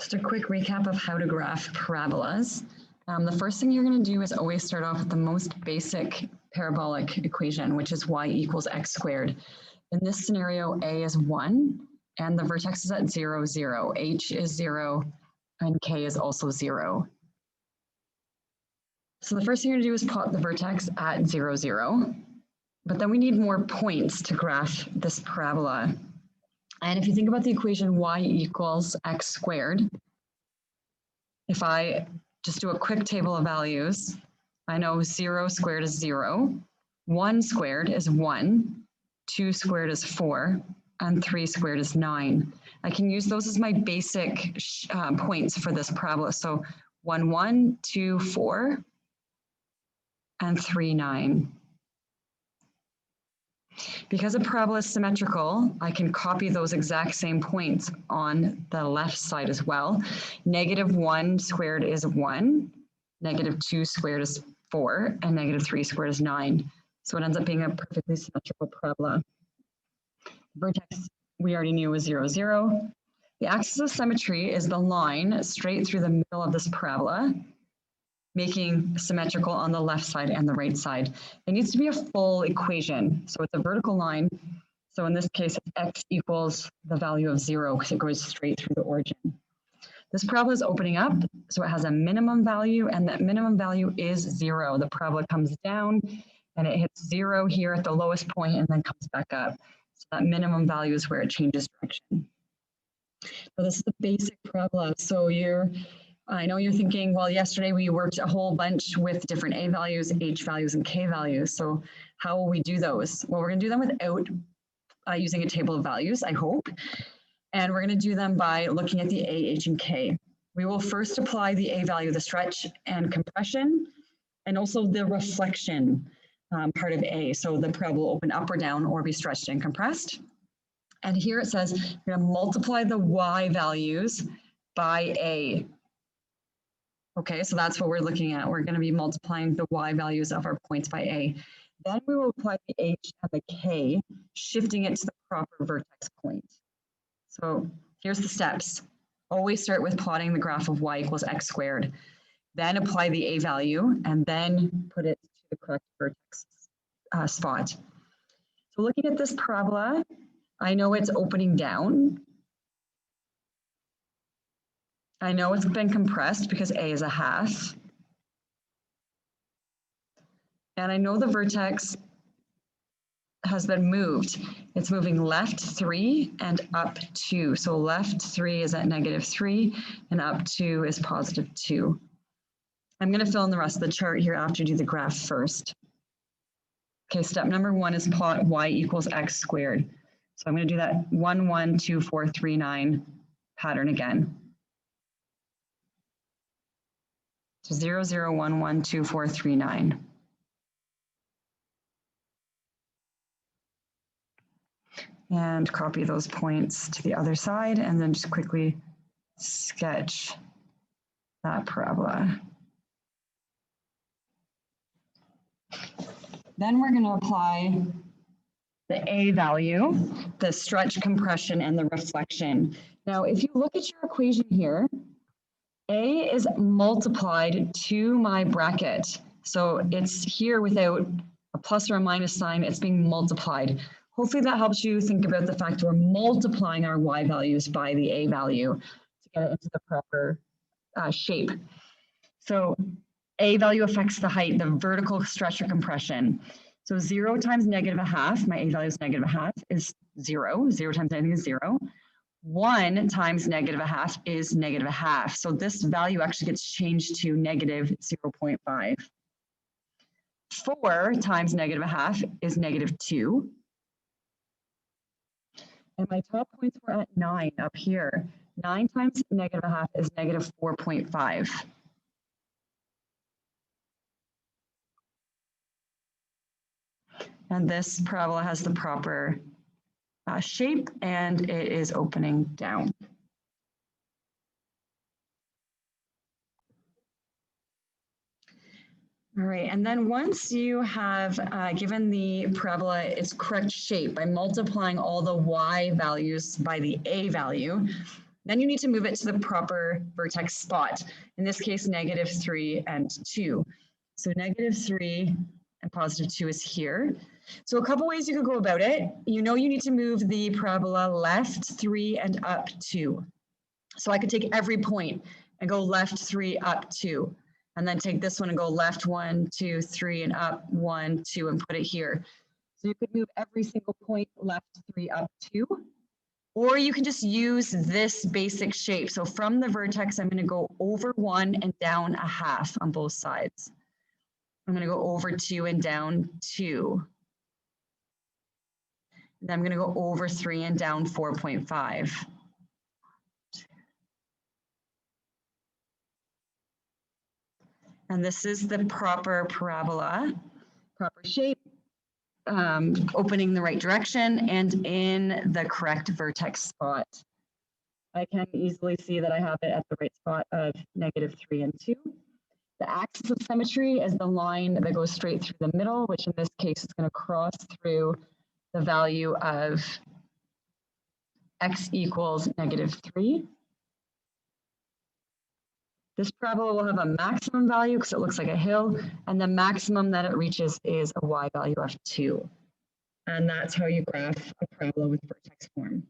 Just a quick recap of how to graph parabolas. The first thing you're going to do is always start off with the most basic parabolic equation, which is y equals x squared. In this scenario, a is 1, and the vertex is at 0, 0. H is 0, and k is also 0. So the first thing you're going to do is plot the vertex at 0, 0. But then we need more points to graph this parabola. And if you think about the equation y equals x squared, if I just do a quick table of values, I know 0 squared is 0, 1 squared is 1, 2 squared is 4, and 3 squared is 9. I can use those as my basic points for this parabola. So 1, 1, 2, 4, and 3, 9. Because a parabola is symmetrical, I can copy those exact same points on the left side as well. -1 squared is 1, -2 squared is 4, and -3 squared is 9. So it ends up being a perfectly symmetrical parabola. Vertex, we already knew, was 0, 0. The axis of symmetry is the line straight through the middle of this parabola, making symmetrical on the left side and the right side. It needs to be a full equation. So it's a vertical line. So in this case, x equals the value of 0 because it goes straight through the origin. This parabola is opening up, so it has a minimum value, and that minimum value is 0. The parabola comes down and it hits 0 here at the lowest point and then comes back up. So that minimum value is where it changes direction. So this is the basic parabola. So I know you're thinking, well, yesterday we worked a whole bunch with different a values, h values, and k values. So how will we do those? Well, we're going to do them without using a table of values, I hope. And we're going to do them by looking at the a, h, and k. We will first apply the a value, the stretch and compression, and also the reflection part of a. So the parabola will open up or down or be stretched and compressed. And here it says we're going to multiply the y values by a. Okay, so that's what we're looking at. We're going to be multiplying the y values of our points by a. Then we will apply the h and the k, shifting it to the proper vertex point. So here's the steps. Always start with plotting the graph of y equals x squared. Then apply the a value, and then put it to the correct vertex spot. So looking at this parabola, I know it's opening down. I know it's been compressed because a is a half. And I know the vertex has been moved. It's moving left 3 and up 2. So left 3 is at -3 and up 2 is +2. I'm going to fill in the rest of the chart here after you do the graph first. Okay, step number 1 is plot y equals x squared. So I'm going to do that 1, 1, 2, 4, 3, 9 pattern again. So 0, 0, 1, 1, 2, 4, 3, 9. And copy those points to the other side, and then just quickly sketch that parabola. Then we're going to apply the a value, the stretch, compression, and the reflection. Now, if you look at your equation here, a is multiplied to my bracket. So it's here without a plus or a minus sign, it's being multiplied. Hopefully that helps you think about the fact we're multiplying our y values by the a value to get it into the proper shape. So a value affects the height, the vertical stretch or compression. So 0 times -1/2, my a value is -1/2, is 0. 0 times anything is 0. 1 times -1/2 is -1/2. So this value actually gets changed to -0.5. 4 times -1/2 is -2. And my top points were at 9 up here. 9 times -1/2 is -4.5. And this parabola has the proper shape, and it is opening down. All right, and then once you have given the parabola its correct shape by multiplying all the y values by the a value, Then you need to move it to the proper vertex spot. In this case, -3 and 2. So -3 and +2 is here. So a couple ways you could go about it. You know you need to move the parabola left 3 and up 2. So I could take every point and go left 3, up 2. And then take this one and go left 1, 2, 3, and up 1, 2, and put it here. So you could move every single point left 3, up 2. Or you can just use this basic shape. So from the vertex, I'm going to go over 1 and down 1/2 on both sides. I'm going to go over 2 and down 2. Then I'm going to go over 3 and down 4.5. And this is the proper parabola, proper shape, opening the right direction and in the correct vertex spot. I can easily see that I have it at the right spot of -3 and 2. The axis of symmetry is the line that goes straight through the middle, which in this case is going to cross through the value of x equals -3. This parabola will have a maximum value because it looks like a hill, and the maximum that it reaches is a y value of 2. And that's how you graph a parabola with vertex form.